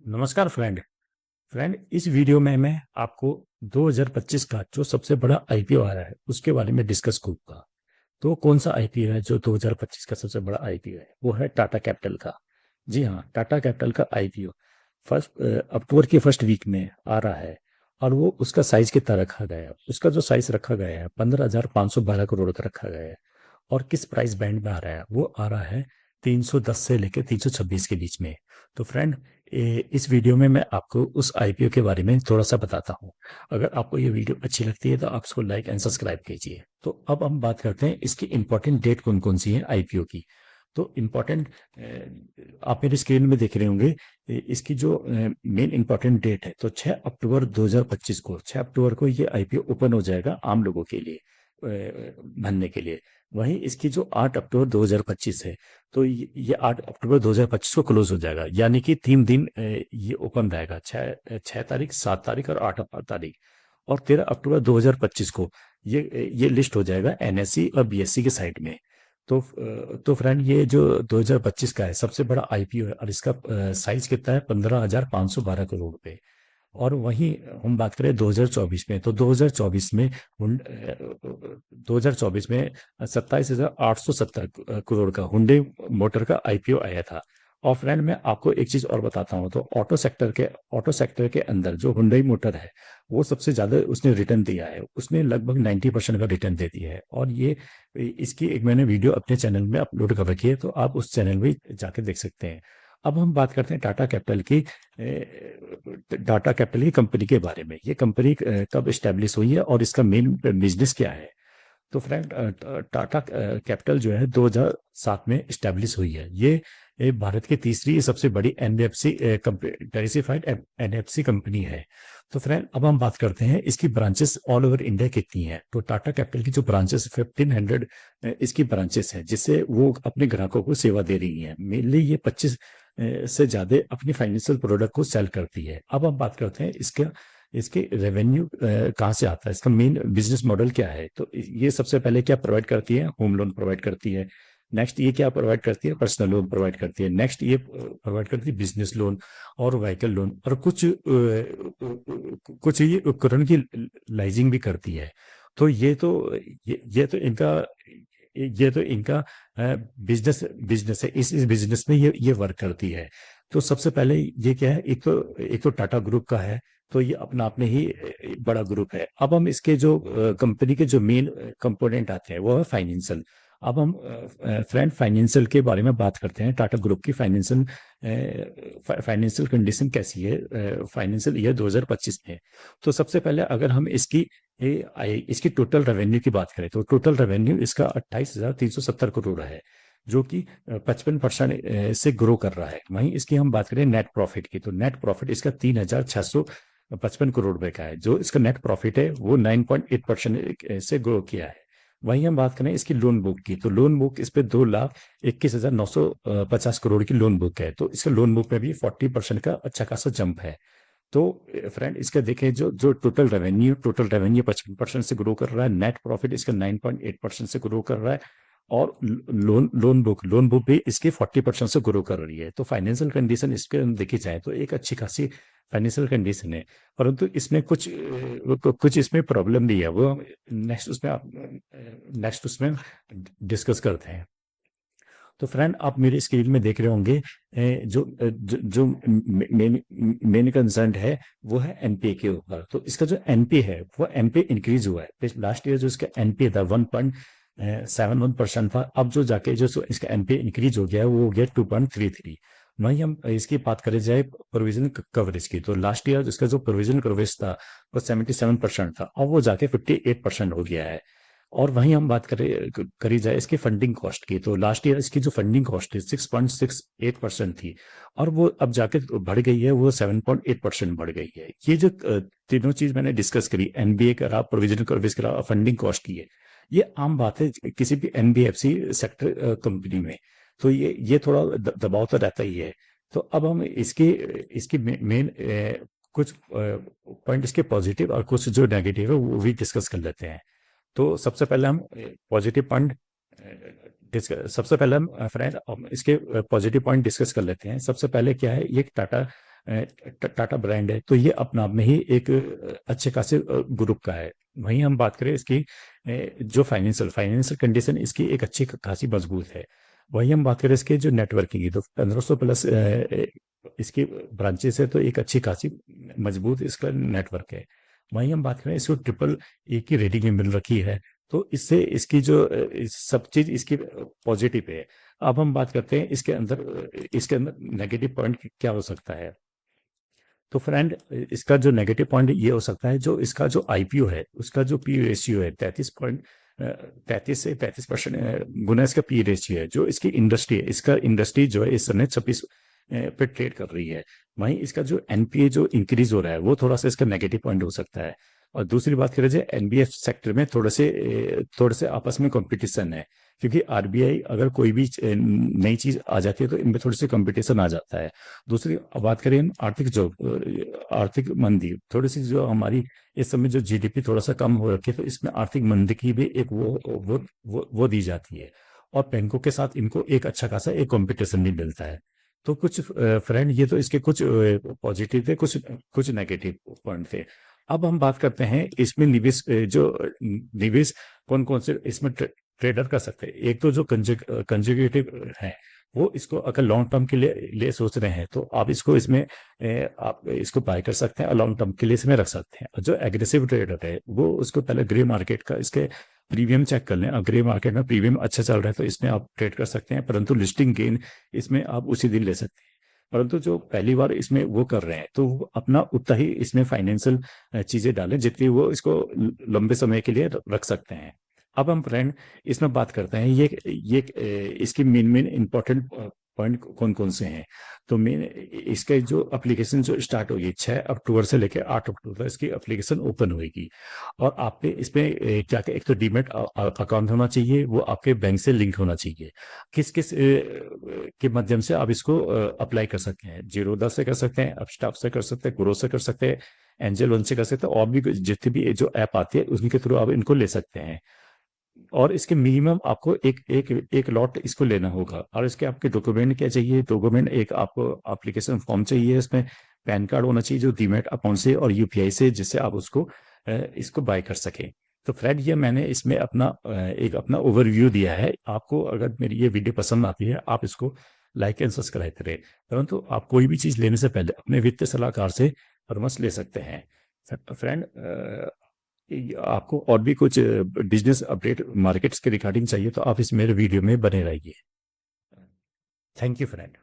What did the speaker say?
नमस्कार फ्रेंड। इस वीडियो में मैं आपको 2025 का जो सबसे बड़ा आईपीओ आ रहा है उसके बारे में डिस्कस करूंगा। तो कौन सा आईपीओ है जो 2025 का सबसे बड़ा आईपीओ है? वो है टाटा कैपिटल का। जी हाँ, टाटा कैपिटल का आईपीओ फर्स्ट अक्टूबर की फर्स्ट वीक में आ रहा है। और वो उसका साइज कितना रखा गया है? उसका जो साइज रखा गया है 15,512 करोड़ का रखा गया है। और किस प्राइस बैंड में आ रहा है? वो आ रहा है 310 से लेकर 326 के बीच में। तो फ्रेंड, इस वीडियो में मैं आपको उस आईपीओ के बारे में थोड़ा सा बताता हूँ। अगर आपको ये वीडियो अच्छी लगती है तो आप इसको लाइक एंड सब्सक्राइब कीजिए। तो अब हम बात करते हैं इसकी इंपॉर्टेंट डेट कौन कौन सी है आईपीओ की। तो इम्पॉर्टेंट, आप मेरी स्क्रीन में देख रहे होंगे। इसकी जो मेन इंपॉर्टेंट डेट है तो 6 अक्टूबर 2025 को, 6 अक्टूबर को ये आईपीओ ओपन हो जाएगा आम लोगों के लिए भरने के लिए। वहीं इसकी जो 8 अक्टूबर 2025 है तो ये 8 अक्टूबर 2025 को क्लोज हो जाएगा, यानी कि 3 दिन ये ओपन रहेगा। 6 तारीख, 7 तारीख और 8 तारीख। और 13 अक्टूबर 2025 को ये लिस्ट हो जाएगा एनएससी और बीएससी के साइड में। तो फ्रेंड, ये जो 2025 का है सबसे बड़ा आईपीओ है और इसका साइज कितना है? 15,512 करोड़ रुपए। और वहीं हम बात करें 2024 में, तो 2024 में 27,870 करोड़ का हुंडई मोटर का आईपीओ आया था। और फ्रेंड, मैं आपको एक चीज और बताता हूँ। तो ऑटो सेक्टर के अंदर जो हुंडई मोटर है वो सबसे ज्यादा उसने रिटर्न दिया है। उसने लगभग 90% का रिटर्न दे दिया है। और ये इसकी एक मैंने वीडियो अपने चैनल में अपलोड कर रखी है, तो आप उस चैनल में जाके देख सकते हैं। अब हम बात करते हैं टाटा कैपिटल की कंपनी के बारे में। ये कंपनी कब स्टैब्लिश हुई है और इसका मेन बिजनेस क्या है? तो फ्रेंड, टाटा कैपिटल जो है 2007 में स्टैब्लिश हुई है। ये भारत की तीसरी सबसे बड़ी एनबीएफसी डाइवर्सिफाइड एनएफसी कंपनी है। तो फ्रेंड, अब हम बात करते हैं इसकी ब्रांचेस ऑल ओवर इंडिया कितनी है। तो टाटा कैपिटल की जो ब्रांचेस 1500 इसकी ब्रांचेस हैं, जिससे वो अपने ग्राहकों को सेवा दे रही हैं। मेनली ये 25 से ज्यादा अपनी फाइनेंशियल प्रोडक्ट को सेल करती है। अब हम बात करते हैं इसके रेवेन्यू कहाँ से आता है, इसका मेन बिजनेस मॉडल क्या है। तो ये सबसे पहले क्या प्रोवाइड करती है? होम लोन प्रोवाइड करती है। नेक्स्ट ये क्या प्रोवाइड करती है? पर्सनल लोन प्रोवाइड करती है। नेक्स्ट ये प्रोवाइड करती है बिजनेस लोन और व्हीकल लोन, और कुछ ये उपकरण की लाइजिंग भी करती है। तो ये तो इनका बिजनेस बिजनेस है। इस बिजनेस में ये वर्क करती है। तो सबसे पहले ये क्या है? एक तो टाटा ग्रुप का है। तो ये अपना आपने ही बड़ा ग्रुप है। अब हम इसके जो कंपनी के जो मेन कंपोनेंट आते हैं वो है फाइनेंशियल। अब हम फ्रेंड फाइनेंशियल के बारे में बात करते हैं। टाटा ग्रुप की फाइनेंशियल कंडीशन कैसी है फाइनेंशियल ईयर 2025 में? तो सबसे पहले अगर हम इसकी टोटल रेवेन्यू की बात करें तो टोटल रेवेन्यू इसका 28,370 करोड़ है, जो कि 55% से ग्रो कर रहा है। वहीं इसकी हम बात करें नेट प्रॉफिट की, तो नेट प्रॉफिट इसका 3,655 करोड़ रुपए का है। जो इसका नेट प्रॉफिट है वो 9.8% से ग्रो किया है। वहीं हम बात करें इसकी लोन बुक की, तो लोन बुक इस पे 2,21,950 करोड़ की लोन बुक है। तो इसका लोन बुक में भी 40% का अच्छा खासा जंप है। तो फ्रेंड, इसका देखें, जो टोटल रेवेन्यू 55% से ग्रो कर रहा है। नेट प्रॉफिट इसका 9.8% से ग्रो कर रहा है। और लोन बुक भी इसकी 40% से ग्रो कर रही है। तो फाइनेंशियल कंडीशन इसके अंदर देखी जाए तो एक अच्छी खासी फाइनेंशियल कंडीशन है। परंतु इसमें कुछ इसमें प्रॉब्लम भी है। वो नेक्स्ट उसमें डिस्कस करते हैं। तो फ्रेंड, आप मेरी स्क्रीन में देख रहे होंगे, जो मेन मेन कंसर्न है वो है एनपीए के ऊपर। तो इसका जो एनपीए है वो एनपीए इंक्रीज हुआ है। लास्ट ईयर जो इसका एनपीए था 1.71% था। अब जो जाके जो इसका एनपीए इंक्रीज हो गया है वो हो गया 2.33। वहीं हम इसकी बात करें जाए प्रोविजन कवरेज की, तो लास्ट ईयर इसका जो प्रोविजन कवरेज था वो 77% था, और वो जाके 58% हो गया है। और वहीं हम बात करी जाए इसकी फंडिंग कॉस्ट की, तो लास्ट ईयर इसकी जो फंडिंग कॉस्ट थी 6.68% थी, और वो अब जाके बढ़ गई है, वो 7.8% बढ़ गई है। ये जो तीनों चीज मैंने डिस्कस करी, एनबीए करा, प्रोविजनल कवरेज करा और फंडिंग कॉस्ट की है, ये आम बात है किसी भी एनबीएफसी सेक्टर कंपनी में। तो ये थोड़ा दबाव तो रहता ही है। तो अब हम इसकी इसकी मेन कुछ पॉइंट इसके पॉजिटिव और कुछ जो नेगेटिव है वो भी डिस्कस कर लेते हैं। तो सबसे पहले हम पॉजिटिव पॉइंट सबसे पहले हम फ्रेंड इसके पॉजिटिव पॉइंट डिस्कस कर लेते हैं। सबसे पहले क्या है, ये टाटा टाटा ब्रांड है, तो ये अपना आप में ही एक अच्छे खासे ग्रुप का है। वहीं हम बात करें इसकी जो फाइनेंशियल फाइनेंशियल कंडीशन इसकी एक अच्छी खासी मजबूत है। वहीं हम बात करें इसके जो नेटवर्किंग की, तो 1500 प्लस इसकी ब्रांचेस है, तो एक अच्छी खासी मजबूत इसका नेटवर्क है। वहीं हम बात करें इसको ट्रिपल ए की रेटिंग भी मिल रखी है, तो इससे इसकी जो सब चीज इसकी पॉजिटिव है। अब हम बात करते हैं इसके अंदर नेगेटिव पॉइंट क्या हो सकता है। तो फ्रेंड, इसका जो नेगेटिव पॉइंट ये हो सकता है, जो इसका जो आईपीओ है उसका जो पी रेशियो है 33 से 35% गुना इसका पी रेशियो है। जो इसकी इंडस्ट्री है, इसका इंडस्ट्री जो है इस समय 26 पे ट्रेड कर रही है। वहीं इसका जो एनपीए जो इंक्रीज हो रहा है वो थोड़ा सा इसका नेगेटिव पॉइंट हो सकता है। और दूसरी बात करें जाए, एनबीएफ सेक्टर में थोड़े से आपस में कंपटीशन है, क्योंकि आरबीआई अगर कोई भी नई चीज आ जाती है तो इनमें थोड़ी सी कंपटीशन आ जाता है। दूसरी बात करें हम आर्थिक मंदी, थोड़ी सी जो हमारी इस समय जो जीडीपी थोड़ा सा कम हो रखी है, तो इसमें आर्थिक मंदी की भी एक वो दी जाती है। और बैंकों के साथ इनको एक अच्छा खासा एक कंपटीशन भी मिलता है। तो कुछ फ्रेंड, ये तो इसके कुछ पॉजिटिव थे, कुछ कुछ नेगेटिव पॉइंट थे। अब हम बात करते हैं इसमें निवेश कौन कौन से इसमें ट्रेडर कर सकते हैं। एक तो जो कंजर्वेटिव है, वो इसको अगर लॉन्ग टर्म के लिए सोच रहे हैं तो आप इसको इसमें आप इसको बाय कर सकते हैं और लॉन्ग टर्म के लिए इसमें रख सकते हैं। और जो एग्रेसिव ट्रेडर है वो उसको पहले ग्रे मार्केट का इसके प्रीमियम चेक कर लें। ग्रे मार्केट में प्रीमियम अच्छा चल रहा है तो इसमें आप ट्रेड कर सकते हैं, परंतु लिस्टिंग गेन इसमें आप उसी दिन ले सकते हैं। परंतु जो पहली बार इसमें वो कर रहे हैं तो वो अपना उतना ही इसमें फाइनेंशियल चीजें डालें जितनी वो इसको लंबे समय के लिए रख सकते हैं। अब हम फ्रेंड इसमें बात करते हैं ये इसकी मेन इंपॉर्टेंट पॉइंट कौन कौन से हैं। तो मेन इसके जो एप्लीकेशन जो स्टार्ट होगी 6 अक्टूबर से लेकर 8 अक्टूबर तक इसकी एप्लीकेशन ओपन होगी। और आपके इसमें क्या क्या, एक तो डीमेट अकाउंट होना चाहिए, वो आपके बैंक से लिंक होना चाहिए। किस किस के माध्यम से आप इसको अप्लाई कर सकते हैं। जीरोधा से कर सकते हैं, अपस्टाफ से कर सकते हैं, ग्रो से कर सकते हैं, एंजल वन से कर सकते हैं, और भी जितनी भी जो ऐप आती है उनके थ्रू आप इनको ले सकते हैं। और इसके मिनिमम आपको एक लॉट इसको लेना होगा। और इसके आपके डॉक्यूमेंट क्या चाहिए, डॉक्यूमेंट एक आपको एप्लीकेशन फॉर्म चाहिए, इसमें पैन कार्ड होना चाहिए जो डीमेट अकाउंट से और यूपीआई से, जिससे आप इसको बाय कर सकें। तो फ्रेंड, ये मैंने इसमें अपना ओवरव्यू दिया है। आपको अगर मेरी ये वीडियो पसंद आती है आप इसको लाइक एंड सब्सक्राइब करें, परंतु आप कोई भी चीज़ लेने से पहले अपने वित्तीय सलाहकार से परामर्श ले सकते हैं। फ्रेंड, आपको और भी कुछ बिजनेस अपडेट मार्केट्स के रिगार्डिंग चाहिए तो आप इस मेरे वीडियो में बने रहिए। Thank you friend.